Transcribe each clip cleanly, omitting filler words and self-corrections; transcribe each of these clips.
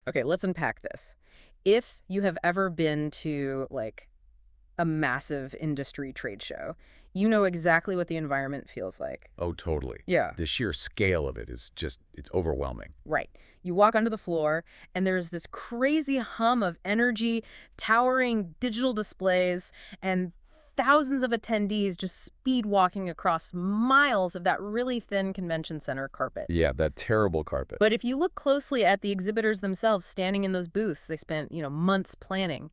Okay, let's unpack this. If you have ever been to, like, a massive industry trade show, you know exactly what the environment feels like. Oh, totally. Yeah. The sheer scale of it is just, it's overwhelming. Right. You walk onto the floor, and there's this crazy hum of energy, towering digital displays, and thousands of attendees just speed walking across miles of that really thin convention center carpet. Yeah, that terrible carpet. But if you look closely at the exhibitors themselves standing in those booths, they spent, months planning.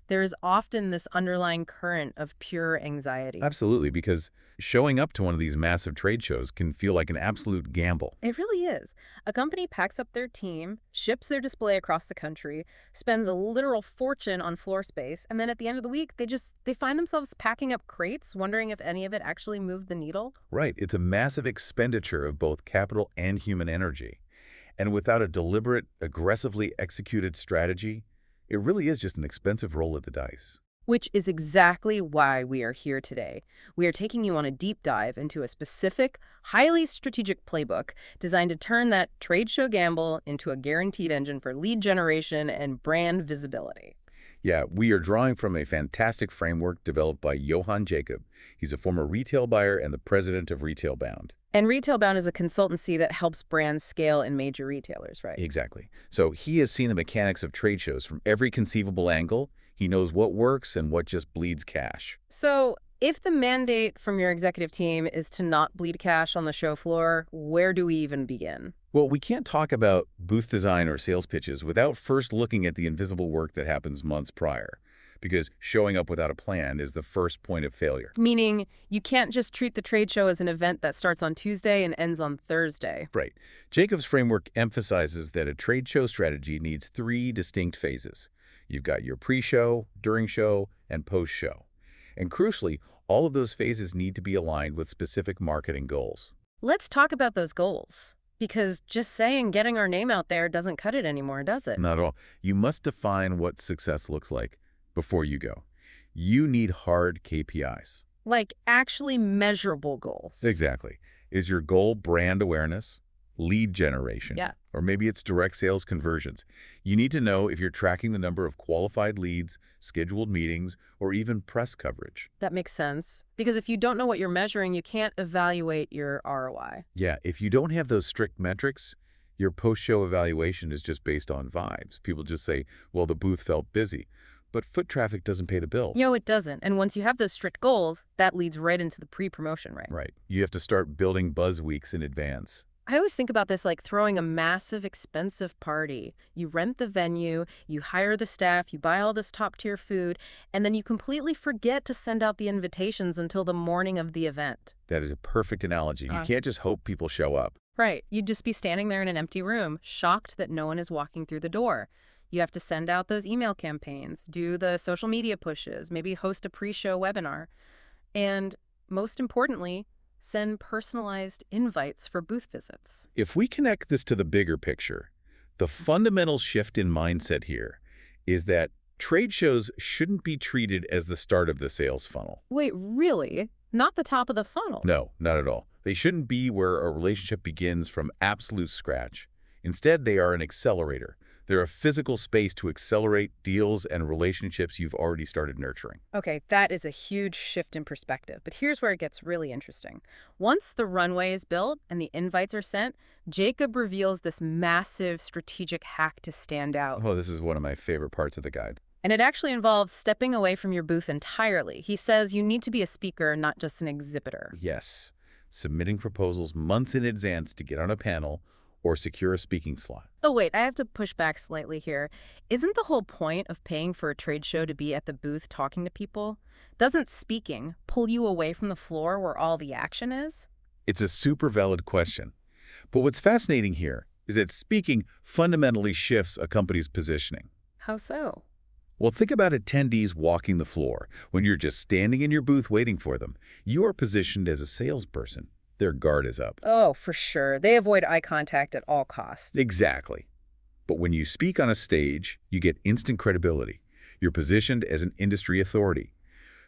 There is often this underlying current of pure anxiety. Absolutely, because showing up to one of these massive trade shows can feel like an absolute gamble. It really is. A company packs up their team, ships their display across the country, spends a literal fortune on floor space, and then at the end of the week, they find themselves packing up crates, wondering if any of it actually moved the needle. Right, it's a massive expenditure of both capital and human energy. And without a deliberate, aggressively executed strategy, it really is just an expensive roll of the dice. Which is exactly why we are here today. We are taking you on a deep dive into a specific, highly strategic playbook designed to turn that trade show gamble into a guaranteed engine for lead generation and brand visibility. Yeah, we are drawing from a fantastic framework developed by Johann Jacob. He's a former retail buyer and the president of Retailbound. And Retailbound is a consultancy that helps brands scale in major retailers, right? Exactly. So he has seen the mechanics of trade shows from every conceivable angle. He knows what works and what just bleeds cash. So, if the mandate from your executive team is to not bleed cash on the show floor, where do we even begin? Well, we can't talk about booth design or sales pitches without first looking at the invisible work that happens months prior, because showing up without a plan is the first point of failure. Meaning, you can't just treat the trade show as an event that starts on Tuesday and ends on Thursday. Right. Jacob's framework emphasizes that a trade show strategy needs three distinct phases. You've got your pre-show, during show, and post-show. And crucially, all of those phases need to be aligned with specific marketing goals. Let's talk about those goals. Because just saying getting our name out there doesn't cut it anymore, does it? Not at all. You must define what success looks like before you go. You need hard KPIs. Like actually measurable goals. Exactly. Is your goal brand awareness, lead generation, Yeah. or maybe it's direct sales conversions? You need to know if you're tracking the number of qualified leads, scheduled meetings, or even press coverage. That makes sense. Because if you don't know what you're measuring, you can't evaluate your ROI. Yeah, if you don't have those strict metrics, your post-show evaluation is just based on vibes. People just say, well, the booth felt busy. But foot traffic doesn't pay the bills. No, it doesn't. And once you have those strict goals, that leads right into the pre-promotion, right? Right. You have to start building buzz weeks in advance. I always think about this like throwing a massive, expensive party. You rent the venue, you hire the staff, you buy all this top-tier food, and then you completely forget to send out the invitations until the morning of the event. That is a perfect analogy. You can't just hope people show up. Right. You'd just be standing there in an empty room, shocked that no one is walking through the door. You have to send out those email campaigns, do the social media pushes, maybe host a pre-show webinar, and most importantly, send personalized invites for booth visits. If we connect this to the bigger picture, the fundamental shift in mindset here is that trade shows shouldn't be treated as the start of the sales funnel. Wait, really? Not the top of the funnel? No, not at all. They shouldn't be where a relationship begins from absolute scratch. Instead, they are an accelerator. They're a physical space to accelerate deals and relationships you've already started nurturing. Okay, that is a huge shift in perspective, but here's where it gets really interesting. Once the runway is built and the invites are sent, Jacob reveals this massive strategic hack to stand out. Oh, this is one of my favorite parts of the guide. And it actually involves stepping away from your booth entirely. He says you need to be a speaker, not just an exhibitor. Yes, submitting proposals months in advance to get on a panel or secure a speaking slot. Oh, wait, I have to push back slightly here. Isn't the whole point of paying for a trade show to be at the booth talking to people? Doesn't speaking pull you away from the floor where all the action is? It's a super valid question. But what's fascinating here is that speaking fundamentally shifts a company's positioning. How so? Well, think about attendees walking the floor. When you're just standing in your booth waiting for them, you are positioned as a salesperson. Their guard is up. Oh, for sure. They avoid eye contact at all costs. Exactly. But when you speak on a stage, you get instant credibility. You're positioned as an industry authority.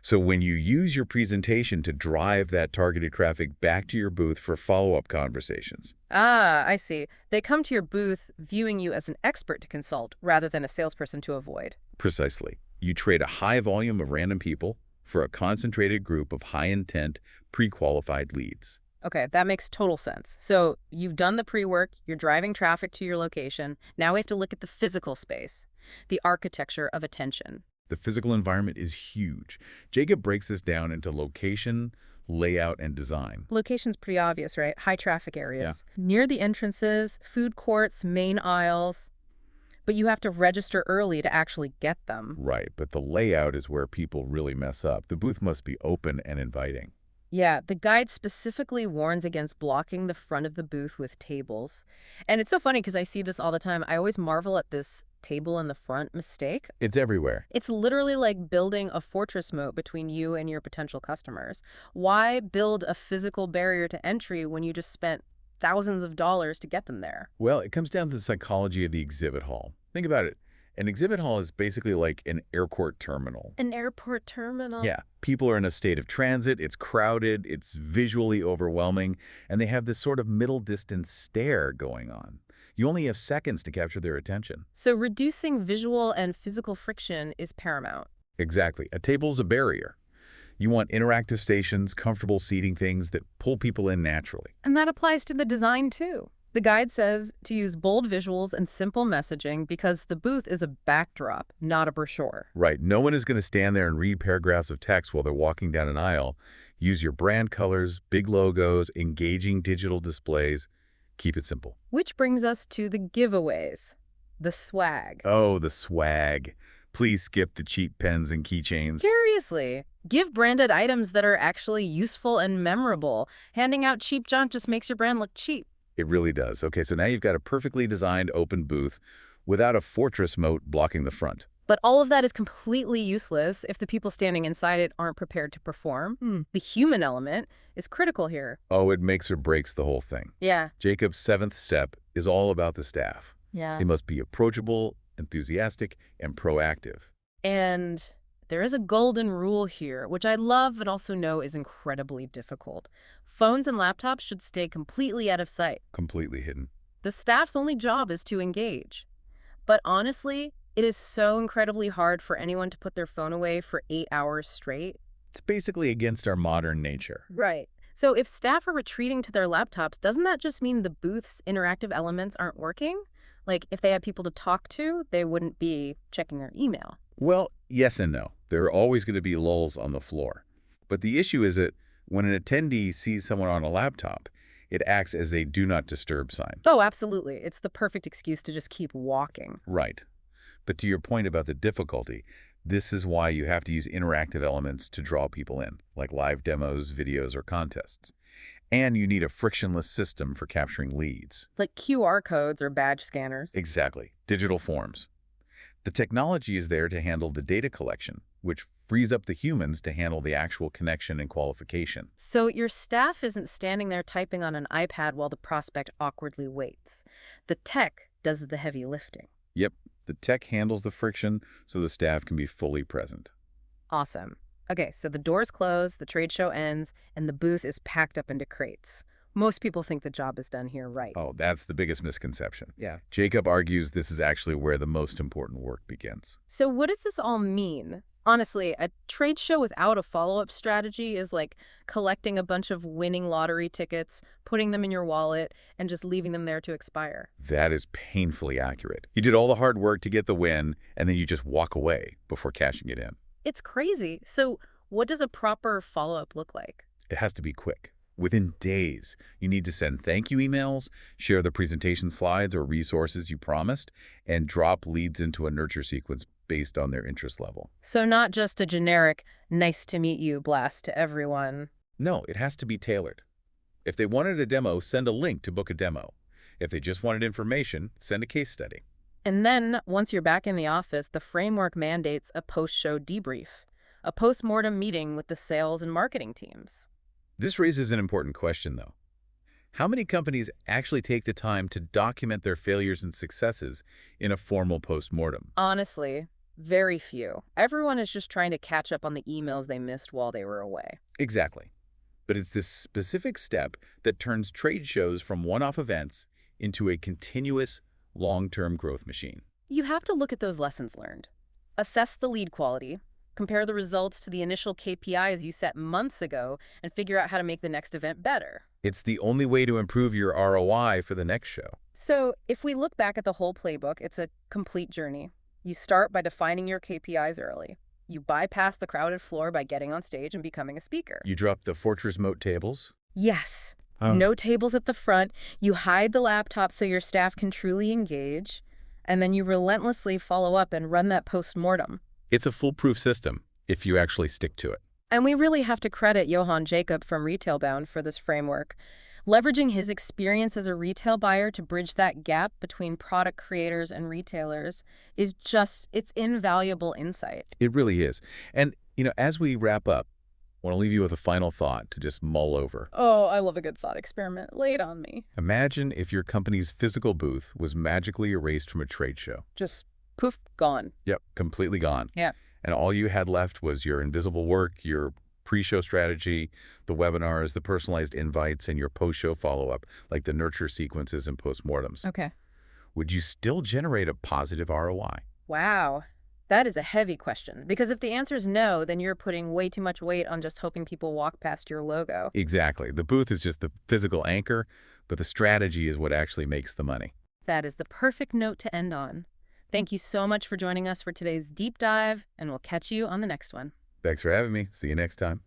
So when you use your presentation to drive that targeted traffic back to your booth for follow-up conversations. Ah, I see. They come to your booth viewing you as an expert to consult rather than a salesperson to avoid. Precisely. You trade a high volume of random people for a concentrated group of high-intent, pre-qualified leads. Okay, that makes total sense. So you've done the pre-work, you're driving traffic to your location. Now we have to look at the physical space, the architecture of attention. The physical environment is huge. Jacob breaks this down into location, layout, and design. Location's pretty obvious, right? High traffic areas. Yeah. Near the entrances, food courts, main aisles. But you have to register early to actually get them. Right, but the layout is where people really mess up. The booth must be open and inviting. Yeah, the guide specifically warns against blocking the front of the booth with tables. And it's so funny because I see this all the time. I always marvel at this table in the front mistake. It's everywhere. It's literally like building a fortress moat between you and your potential customers. Why build a physical barrier to entry when you just spent thousands of dollars to get them there? Well, it comes down to the psychology of the exhibit hall. Think about it. An exhibit hall is basically like an airport terminal. An airport terminal? Yeah. People are in a state of transit, it's crowded, it's visually overwhelming, and they have this sort of middle-distance stare going on. You only have seconds to capture their attention. So reducing visual and physical friction is paramount. Exactly. A table's a barrier. You want interactive stations, comfortable seating, things that pull people in naturally. And that applies to the design, too. The guide says to use bold visuals and simple messaging because the booth is a backdrop, not a brochure. Right. No one is going to stand there and read paragraphs of text while they're walking down an aisle. Use your brand colors, big logos, engaging digital displays. Keep it simple. Which brings us to the giveaways, the swag. Oh, the swag. Please skip the cheap pens and keychains. Seriously. Give branded items that are actually useful and memorable. Handing out cheap junk just makes your brand look cheap. It really does. Okay, so now you've got a perfectly designed open booth without a fortress moat blocking the front. But all of that is completely useless if the people standing inside it aren't prepared to perform. The human element is critical here. Oh, it makes or breaks the whole thing. Yeah. Jacob's 7th step is all about the staff. Yeah. They must be approachable, enthusiastic, and proactive. And there is a golden rule here, which I love but also know is incredibly difficult. Phones and laptops should stay completely out of sight. Completely hidden. The staff's only job is to engage. But honestly, it is so incredibly hard for anyone to put their phone away for 8 hours straight. It's basically against our modern nature. Right. So if staff are retreating to their laptops, doesn't that just mean the booth's interactive elements aren't working? Like, if they had people to talk to, they wouldn't be checking their email. Well, yes and no. There are always going to be lulls on the floor. But the issue is that when an attendee sees someone on a laptop, it acts as a do not disturb sign. Oh, absolutely. It's the perfect excuse to just keep walking. Right. But to your point about the difficulty, this is why you have to use interactive elements to draw people in, like live demos, videos, or contests. And you need a frictionless system for capturing leads. Like QR codes or badge scanners. Exactly. Digital forms. The technology is there to handle the data collection, which frees up the humans to handle the actual connection and qualification. So your staff isn't standing there typing on an iPad while the prospect awkwardly waits. The tech does the heavy lifting. Yep. The tech handles the friction so the staff can be fully present. Awesome. Okay, so the doors close, the trade show ends, and the booth is packed up into crates. Most people think the job is done here right. Oh, that's the biggest misconception. Yeah. Jacob argues this is actually where the most important work begins. So what does this all mean? Honestly, a trade show without a follow-up strategy is like collecting a bunch of winning lottery tickets, putting them in your wallet, and just leaving them there to expire. That is painfully accurate. You did all the hard work to get the win, and then you just walk away before cashing it in. It's crazy. So what does a proper follow-up look like? It has to be quick. Within days, you need to send thank you emails, share the presentation slides or resources you promised, and drop leads into a nurture sequence based on their interest level. So not just a generic, nice to meet you blast to everyone. No, it has to be tailored. If they wanted a demo, send a link to book a demo. If they just wanted information, send a case study. And then, once you're back in the office, the framework mandates a post-show debrief, a post-mortem meeting with the sales and marketing teams. This raises an important question, though. How many companies actually take the time to document their failures and successes in a formal post-mortem? Honestly, Very few. Everyone is just trying to catch up on the emails they missed while they were away. Exactly. But it's this specific step that turns trade shows from one-off events into a continuous, long-term growth machine. You have to look at those lessons learned. Assess the lead quality, compare the results to the initial KPIs you set months ago, and figure out how to make the next event better. It's the only way to improve your ROI for the next show. So if we look back at the whole playbook, it's a complete journey. You start by defining your KPIs early. You bypass the crowded floor by getting on stage and becoming a speaker. You drop the Fortress Moat tables? Yes. Oh. No tables at the front. You hide the laptop so your staff can truly engage. And then you relentlessly follow up and run that post-mortem. It's a foolproof system if you actually stick to it. And we really have to credit Johann Jacob from Retailbound for this framework. Leveraging his experience as a retail buyer to bridge that gap between product creators and retailers is it's invaluable insight. It really is. And, as we wrap up, I want to leave you with a final thought to just mull over. Oh, I love a good thought experiment. Lay it on me. Imagine if your company's physical booth was magically erased from a trade show. Just poof, gone. Yep, completely gone. Yeah. And all you had left was your invisible work, your pre-show strategy, the webinars, the personalized invites, and your post-show follow-up, like the nurture sequences and postmortems. Okay. Would you still generate a positive ROI? Wow. That is a heavy question, because if the answer is no, then you're putting way too much weight on just hoping people walk past your logo. Exactly. The booth is just the physical anchor, but the strategy is what actually makes the money. That is the perfect note to end on. Thank you so much for joining us for today's deep dive, and we'll catch you on the next one. Thanks for having me. See you next time.